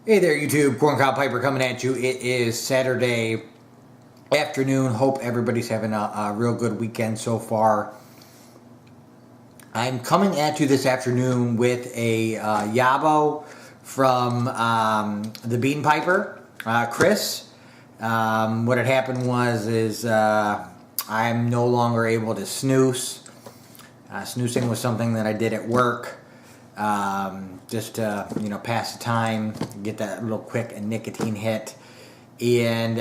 Hey there, YouTube. Corncob Piper coming at you. It is Saturday afternoon. Hope everybody's having a real good weekend so far. I'm coming at you this afternoon with a YABO from the Bean Piper, Chris. What had happened was I'm no longer able to snooze. Snoozing was something that I did at work. Just to, pass the time, get that little quick nicotine hit. And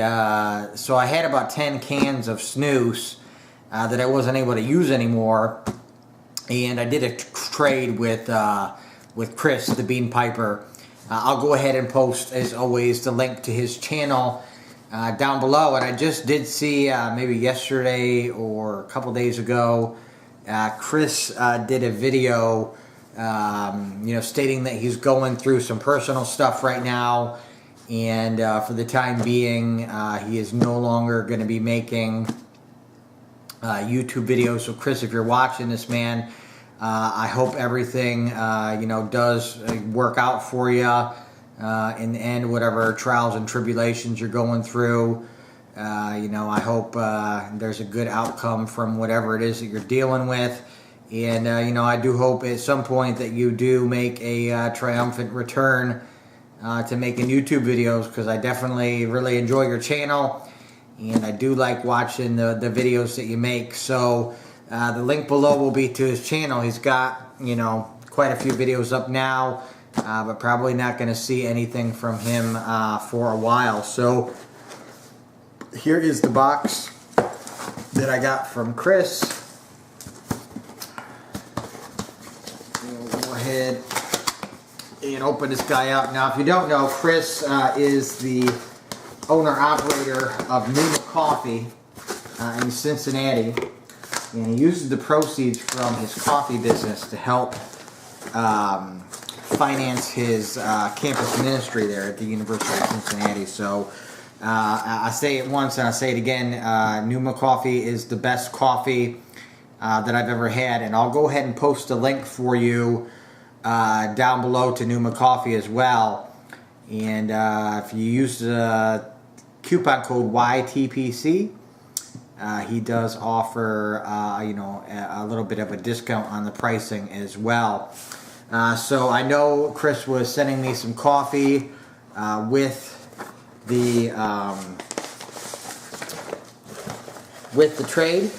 so I had about 10 cans of snooze that I wasn't able to use anymore. And I did a trade with Chris, the Bean Piper. I'll go ahead and post, as always, the link to his channel down below. And I just did see, maybe yesterday or a couple days ago, Chris did a video stating that he's going through some personal stuff right now, and for the time being, he is no longer going to be making YouTube videos. So, Chris, if you're watching this, man, I hope everything does work out for you in the end. Whatever trials and tribulations you're going through, I hope there's a good outcome from whatever it is that you're dealing with. And, I do hope at some point that you do make a triumphant return to making YouTube videos, because I definitely really enjoy your channel, and I do like watching the videos that you make. So the link below will be to his channel. He's got, quite a few videos up now, but probably not going to see anything from him for a while. So here is the box that I got from Chris. Ahead and open this guy up. Now, if you don't know, Chris is the owner-operator of Numa Coffee in Cincinnati, and he uses the proceeds from his coffee business to help finance his campus ministry there at the University of Cincinnati. So I say it once and I say it again, Numa Coffee is the best coffee that I've ever had, and I'll go ahead and post a link for you down below to Numa Coffee as well. And if you use the coupon code YTPC, he does offer a little bit of a discount on the pricing as well. So I know Chris was sending me some coffee with the trade.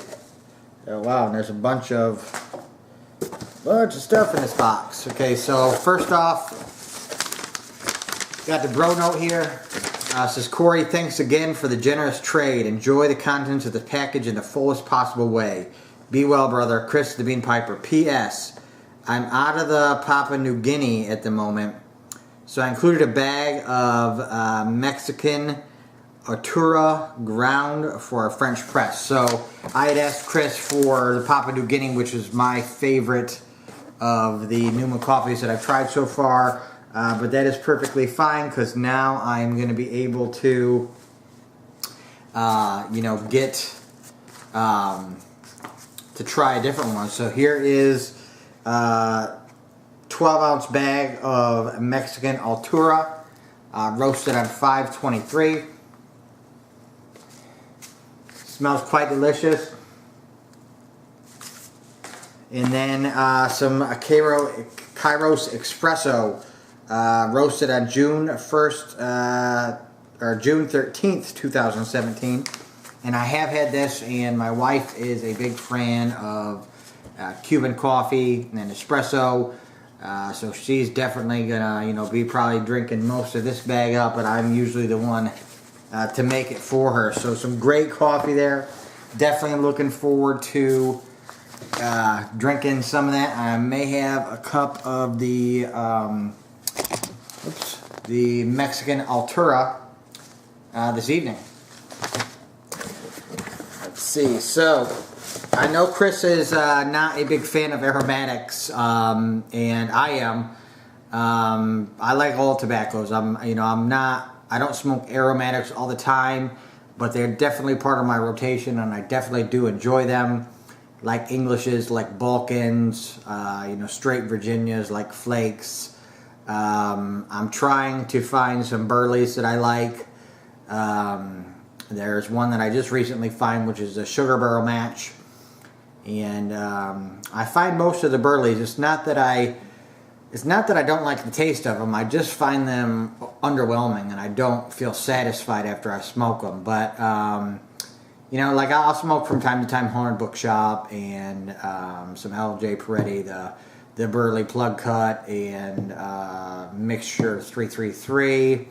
Oh wow, and there's a bunch of stuff in this box. Okay, so first off, got the bro note here. Says, Corey, thanks again for the generous trade. Enjoy the contents of the package in the fullest possible way. Be well, brother. Chris the Bean Piper. P.S. I'm out of the Papua New Guinea at the moment, so I included a bag of Mexican Artura ground for a French press. So I had asked Chris for the Papua New Guinea, which is my favorite of the Numa coffees that I've tried so far, but that is perfectly fine, because now I'm going to be able to get to try a different one. So here is a 12-ounce bag of Mexican Altura, roasted on 523. Smells quite delicious. And then some Kairos Espresso, roasted on June 1st, or June 13th, 2017. And I have had this, and my wife is a big fan of Cuban coffee and espresso. So she's definitely gonna, be probably drinking most of this bag up, but I'm usually the one to make it for her. So some great coffee there. Definitely looking forward to drinking some of that. I may have a cup of the Mexican Altura this evening. Let's see. So I know Chris is not a big fan of aromatics, and I am. I like all tobaccos. I don't smoke aromatics all the time, but they're definitely part of my rotation, and I definitely do enjoy them. Like Englishes, like Balkans, straight Virginias, like Flakes, I'm trying to find some burleys that I like. There's one that I just recently found, which is a sugar barrel match. And I find most of the burleys, it's not that I don't like the taste of them. I just find them underwhelming, and I don't feel satisfied after I smoke them. But you know, like I'll smoke from time to time Haunted Bookshop and some L.J. Peretti, the burley plug cut, and mixture 333,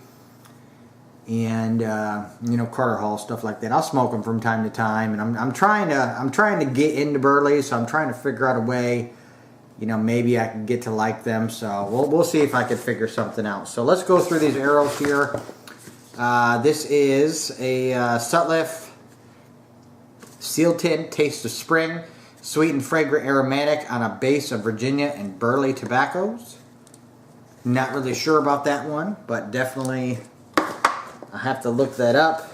and you know, Carter Hall, stuff like that. I'll smoke them from time to time, and I'm trying to get into burley, so I'm trying to figure out a way. You know, maybe I can get to like them. So we'll see if I can figure something out. So let's go through these arrows here. This is a Sutliff Sealed Tin Taste of Spring, sweet and fragrant aromatic on a base of Virginia and burley tobaccos. Not really sure about that one, but definitely I have to look that up.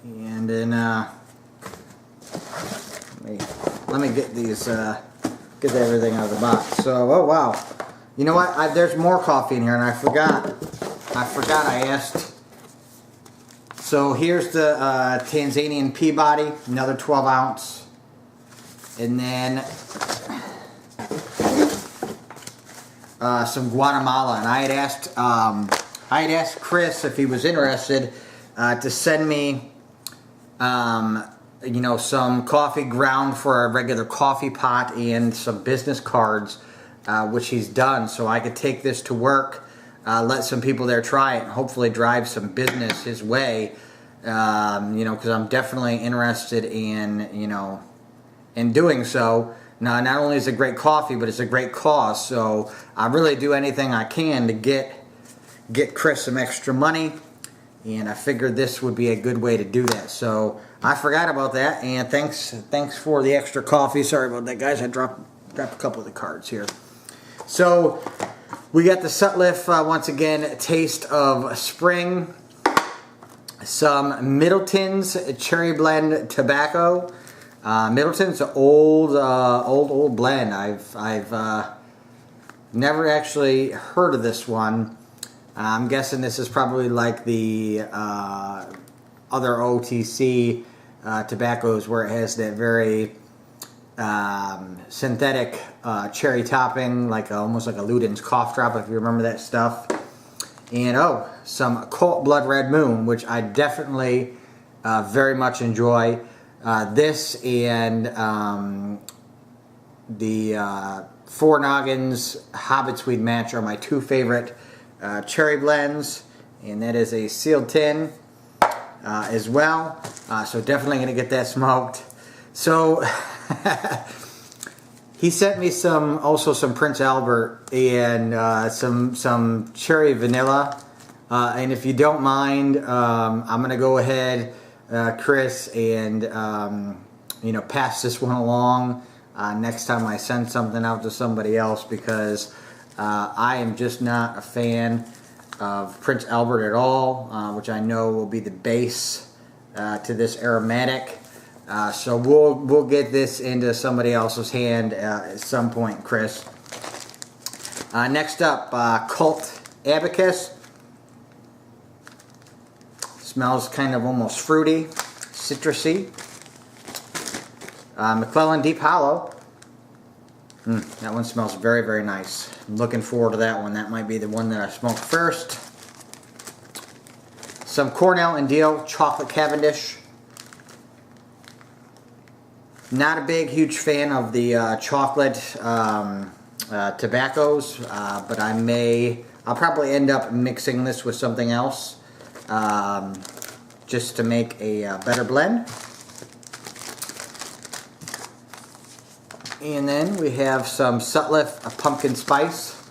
And then let me get these get everything out of the box. So, oh wow, you know what? There's more coffee in here, and I forgot I asked. So here's the Tanzanian Peabody, another 12 ounce, and then some Guatemala. And I had asked Chris if he was interested to send me, you know, some coffee ground for a regular coffee pot and some business cards, which he's done, so I could take this to work. Let some people there try it and hopefully drive some business his way, you know, because I'm definitely interested in, you know, in doing so. Now, not only is it great coffee, but it's a great cause, so I really do anything I can to get Chris some extra money, and I figured this would be a good way to do that. So I forgot about that, and thanks for the extra coffee. Sorry about that, guys. I dropped a couple of the cards here. So we got the Sutliff, once again, Taste of Spring. Some Middleton's Cherry Blend Tobacco. Middleton's an old blend. I've never actually heard of this one. I'm guessing this is probably like the other OTC tobaccos, where it has that very synthetic cherry topping, like almost like a Luden's cough drop, if you remember that stuff. And some Colt Blood Red Moon, which I definitely very much enjoy. This and the Four Noggins Hobbit's Weed Match are my two favorite cherry blends, and that is a sealed tin as well. So definitely going to get that smoked. So he sent me also some Prince Albert and some cherry vanilla. And if you don't mind, I'm going to go ahead, Chris, and you know, pass this one along next time I send something out to somebody else, because I am just not a fan of Prince Albert at all, which I know will be the base to this aromatic. So we'll get this into somebody else's hand at some point, Chris. Next up, Colt Abacus. Smells kind of almost fruity, citrusy. McClellan Deep Hollow. That one smells very, very nice. I'm looking forward to that one. That might be the one that I smoke first. Some Cornell and Deal Chocolate Cavendish. Not a huge fan of the chocolate tobaccos, but I'll probably end up mixing this with something else just to make a better blend. And then we have some Sutliff Pumpkin Spice.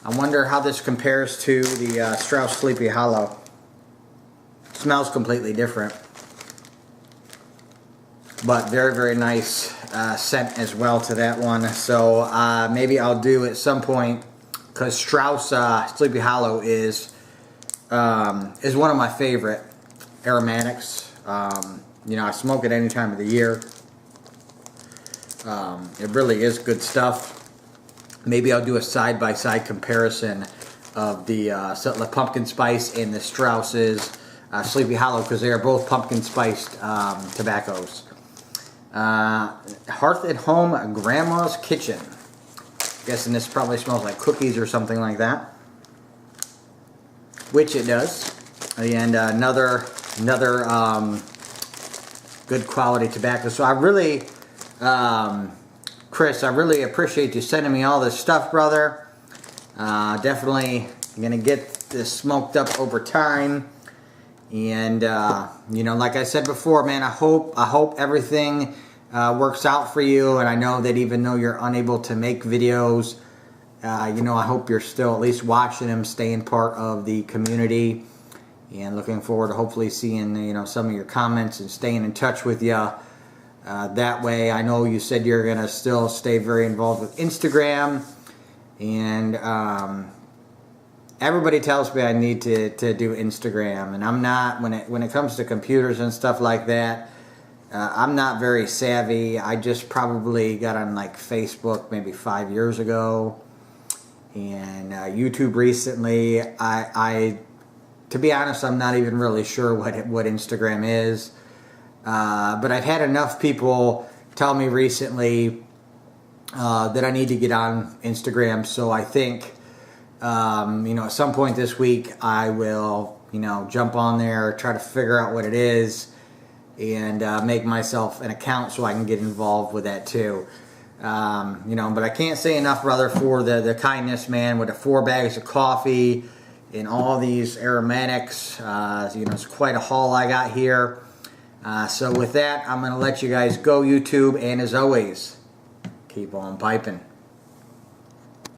I wonder how this compares to the Strauss Sleepy Hollow. Smells completely different, but very, very nice scent as well to that one. So maybe I'll do at some point, because Strauss Sleepy Hollow is one of my favorite aromatics. You know, I smoke it any time of the year. It really is good stuff. Maybe I'll do a side-by-side comparison of the pumpkin spice and the Strauss's Sleepy Hollow, because they are both pumpkin spiced tobaccos. Hearth at Home Grandma's Kitchen. Guessing this probably smells like cookies or something like that, which it does. And another good quality tobacco. So I really, Chris, I really appreciate you sending me all this stuff, brother. Definitely gonna get this smoked up over time. And you know, like I said before, man, I hope everything works out for you. And I know that even though you're unable to make videos, you know, I hope you're still at least watching them, staying part of the community, and looking forward to hopefully seeing, you know, some of your comments and staying in touch with you. That way, I know you said you're gonna still stay very involved with Instagram, and everybody tells me I need to do Instagram, and I'm not, when it comes to computers and stuff like that, I'm not very savvy. I just probably got on like Facebook maybe 5 years ago, and YouTube recently. I to be honest, I'm not even really sure what Instagram is, but I've had enough people tell me recently that I need to get on Instagram, so I think you know, at some point this week I will, you know, jump on there, try to figure out what it is, and make myself an account so I can get involved with that too. You know, but I can't say enough, brother, for the kindness, man, with the 4 bags of coffee and all these aromatics. You know, it's quite a haul I got here. So with that, I'm going to let you guys go, YouTube, and as always, keep on piping.